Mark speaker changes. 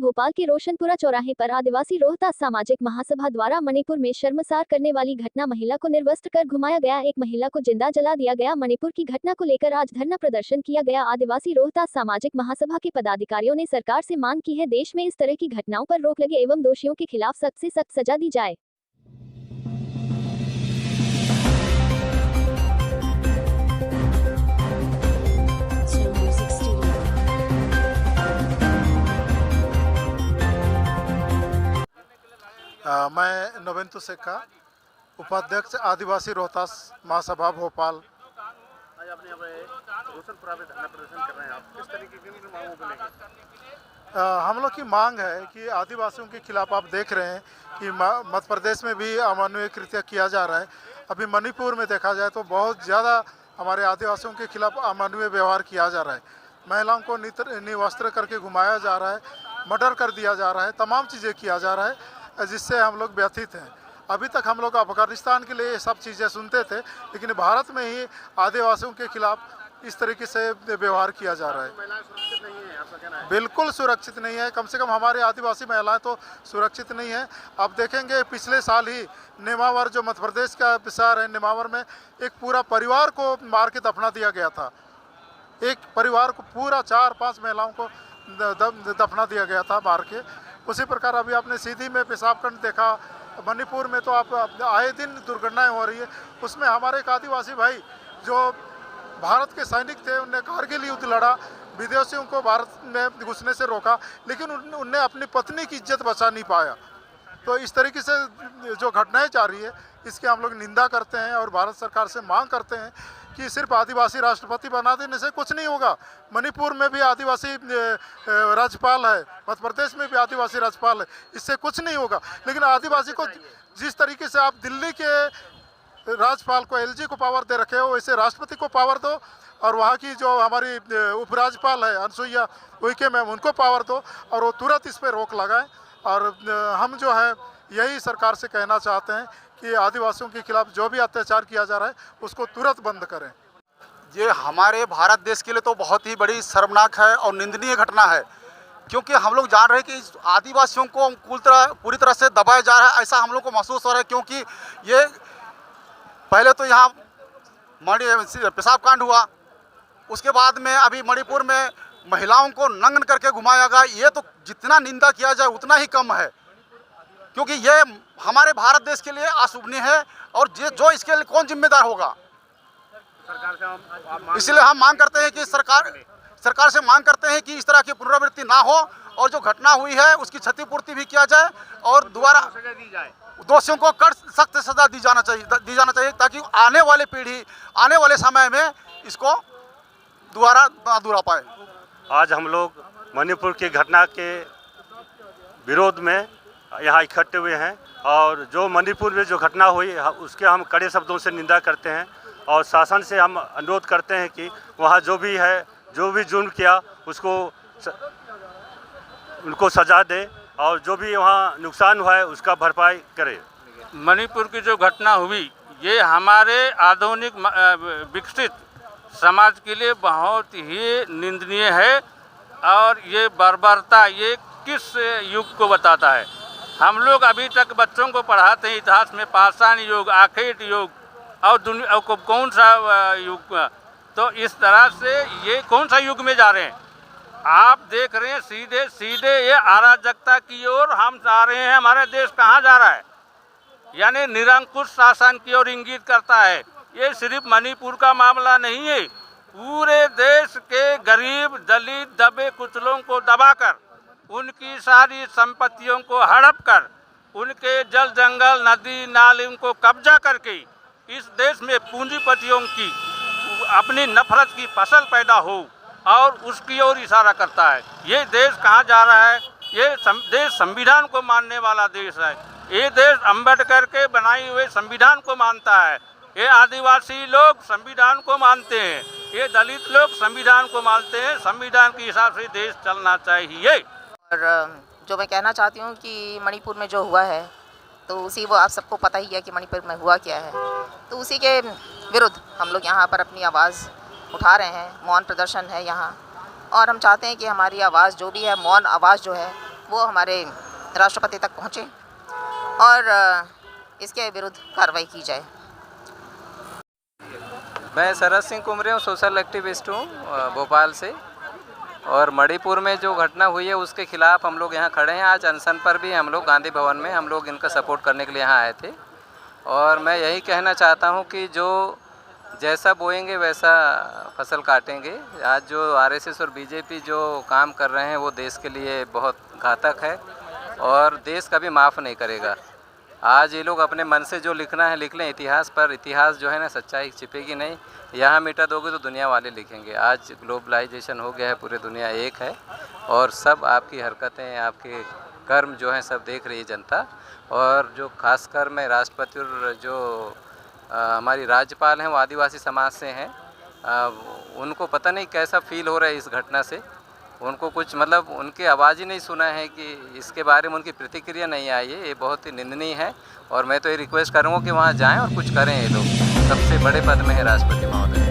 Speaker 1: भोपाल के रोशनपुरा चौराहे पर आदिवासी रोहतास सामाजिक महासभा द्वारा मणिपुर में शर्मसार करने वाली घटना, महिला को निर्वस्त्र कर घुमाया गया, एक महिला को जिंदा जला दिया गया। मणिपुर की घटना को लेकर आज धरना प्रदर्शन किया गया। आदिवासी रोहतास सामाजिक महासभा के पदाधिकारियों ने सरकार से मांग की है, देश में इस तरह की घटनाओं पर रोक लगे एवं दोषियों के खिलाफ सख्त से सख्त सजा दी जाए।
Speaker 2: मैं नवेंतु सेक्का, उपाध्यक्ष आदिवासी रोहतास महासभा भोपाल।
Speaker 3: आज आपने यहाँ पे रोशनपुरा में धरना प्रदर्शन कर रहे हैं, आप किस तरीके की मांगों को लेकर?
Speaker 2: हम लोग की मांग है कि आदिवासियों के खिलाफ आप देख रहे हैं कि मध्य प्रदेश में भी अमानवीय कृत्य किया जा रहा है। अभी मणिपुर में देखा जाए तो बहुत ज़्यादा हमारे आदिवासियों के खिलाफ अमानवीय व्यवहार किया जा रहा है। महिलाओं को निवस्त्र करके घुमाया जा रहा है, मर्डर कर दिया जा रहा है, तमाम चीज़ें किया जा रहा है, जिससे हम लोग व्यथित हैं। अभी तक हम लोग अफगानिस्तान के लिए ये सब चीज़ें सुनते थे, लेकिन भारत में ही आदिवासियों के खिलाफ इस तरीके से व्यवहार किया जा रहा है।
Speaker 3: महिलाएं सुरक्षित नहीं है, आपका कहना है?
Speaker 2: बिल्कुल सुरक्षित नहीं है, कम से कम हमारे आदिवासी महिलाएं तो सुरक्षित नहीं है। आप देखेंगे पिछले साल ही नेमावर, जो मध्य प्रदेश का शहर है, नेमावर में एक पूरा परिवार को मार के दफना दिया गया था। एक परिवार को पूरा 4-5 महिलाओं को दफना दिया गया था मार के। उसी प्रकार अभी आपने सीधी में पेशाबखंड देखा, मणिपुर में तो आप आए दिन दुर्घटनाएं हो रही है। उसमें हमारे एक आदिवासी भाई जो भारत के सैनिक थे, उनने कारगिल युद्ध लड़ा, विदेशियों को भारत में घुसने से रोका, लेकिन उनने अपनी पत्नी की इज्जत बचा नहीं पाया। तो इस तरीके से जो घटनाएं जा रही है, इसकी हम लोग निंदा करते हैं और भारत सरकार से मांग करते हैं कि सिर्फ आदिवासी राष्ट्रपति बना देने से कुछ नहीं होगा। मणिपुर में भी आदिवासी राज्यपाल है, मध्य प्रदेश में भी आदिवासी राज्यपाल है, इससे कुछ नहीं होगा। लेकिन आदिवासी को जिस तरीके से आप दिल्ली के राज्यपाल को, एलजी को पावर दे रखे हो, वैसे राष्ट्रपति को पावर दो, और वहाँ की जो हमारी उपराज्यपाल है अनसुईया उइके मैम, उनको पावर दो और वो तुरंत इस पर रोक लगाएं। और हम जो है यही सरकार से कहना चाहते हैं कि आदिवासियों के खिलाफ जो भी अत्याचार किया जा रहा है उसको तुरंत बंद करें।
Speaker 4: ये हमारे भारत देश के लिए तो बहुत ही बड़ी शर्मनाक है और निंदनीय घटना है, क्योंकि हम लोग जान रहे हैं कि आदिवासियों को पूरी तरह से दबाया जा रहा है, ऐसा हम लोग को महसूस हो रहा है। क्योंकि ये पहले तो यहाँ पेशाब कांड हुआ, उसके बाद में अभी मणिपुर में महिलाओं को नंगन करके घुमाया गया। ये तो जितना निंदा किया जाए उतना ही कम है, क्योंकि ये हमारे भारत देश के लिए अशोभनीय है और जो इसके लिए कौन जिम्मेदार होगा।
Speaker 3: सरकार से
Speaker 4: इसलिए हम मांग करते हैं कि सरकार से मांग करते हैं कि इस तरह की पुनरावृत्ति ना हो और जो घटना हुई है उसकी क्षतिपूर्ति भी किया जाए और दोबारा
Speaker 3: सजा दी जाए।
Speaker 4: दोषियों को सख्त सजा दी जाना चाहिए, ताकि आने वाली पीढ़ी, आने वाले समय में इसको दोबारा ना दोहरा पाए।
Speaker 5: आज हम लोग मणिपुर की घटना के विरोध में यहाँ इकट्ठे हुए हैं और जो मणिपुर में जो घटना हुई उसके हम कड़े शब्दों से निंदा करते हैं और शासन से हम अनुरोध करते हैं कि वहाँ जो भी है, जो भी जुर्म किया उनको सजा दे और जो भी वहाँ नुकसान हुआ है उसका भरपाई करे।
Speaker 6: मणिपुर की जो घटना हुई ये हमारे आधुनिक विकसित समाज के लिए बहुत ही निंदनीय है और ये बर्बरता ये किस युग को बताता है। हम लोग अभी तक बच्चों को पढ़ाते हैं इतिहास में पाषाण युग, आखेट युग और दुनिया को कौन सा युग, तो इस तरह से ये कौन सा युग में जा रहे हैं। आप देख रहे हैं सीधे सीधे ये अराजकता की ओर हम जा रहे हैं। हमारा देश कहाँ जा रहा है, यानी निरंकुश शासन की ओर इंगित करता है। ये सिर्फ मणिपुर का मामला नहीं है, पूरे देश के गरीब, दलित, दबे कुचलों को दबाकर, उनकी सारी संपत्तियों को हड़प कर, उनके जल जंगल, नदी नालों को कब्जा करके इस देश में पूंजीपतियों की अपनी नफरत की फसल पैदा हो और उसकी ओर इशारा करता है। ये देश कहाँ जा रहा है? ये देश संविधान को मानने वाला देश है। ये देश अम्बेडकर के बनाए हुए संविधान को मानता है। ये आदिवासी लोग संविधान को मानते हैं, ये दलित लोग संविधान को मानते हैं। संविधान के हिसाब से देश चलना चाहिए।
Speaker 7: और जो मैं कहना चाहती हूँ कि मणिपुर में जो हुआ है तो उसी वो आप सबको पता ही है कि मणिपुर में हुआ क्या है, तो उसी के विरुद्ध हम लोग यहाँ पर अपनी आवाज़ उठा रहे हैं। मौन प्रदर्शन है यहाँ और हम चाहते हैं कि हमारी आवाज़ जो भी है, मौन आवाज़ जो है वो हमारे राष्ट्रपति तक पहुँचे और इसके विरुद्ध कार्रवाई की जाए।
Speaker 8: मैं शरद सिंह कुमरे हूँ, सोशल एक्टिविस्ट हूँ भोपाल से। और मणिपुर में जो घटना हुई है उसके खिलाफ हम लोग यहाँ खड़े हैं। आज अनशन पर भी हम लोग गांधी भवन में हम लोग इनका सपोर्ट करने के लिए यहाँ आए थे। और मैं यही कहना चाहता हूँ कि जो जैसा बोएंगे वैसा फसल काटेंगे। आज जो आरएसएस और बीजेपी जो काम कर रहे हैं वो देश के लिए बहुत घातक है और देश कभी माफ़ नहीं करेगा। आज ये लोग अपने मन से जो लिखना है लिख लें इतिहास पर। इतिहास जो है ना, सच्चाई छिपेगी नहीं। यहाँ मिटा दोगे तो दुनिया वाले लिखेंगे। आज ग्लोबलाइजेशन हो गया है, पूरी दुनिया एक है और सब आपकी हरकतें, आपके कर्म जो हैं सब देख रही है जनता। और जो खासकर मैं राष्ट्रपति और जो हमारी राज्यपाल हैं वो आदिवासी समाज से हैं। उनको पता नहीं कैसा फील हो रहा है इस घटना से। उनको कुछ मतलब उनकी आवाज़ ही नहीं सुना है कि इसके बारे में उनकी प्रतिक्रिया नहीं आई है। ये बहुत ही निंदनीय है और मैं तो ये रिक्वेस्ट करूँगा कि वहाँ जाएं और कुछ करें। ये लोग सबसे बड़े पद में है राष्ट्रपति महोदय।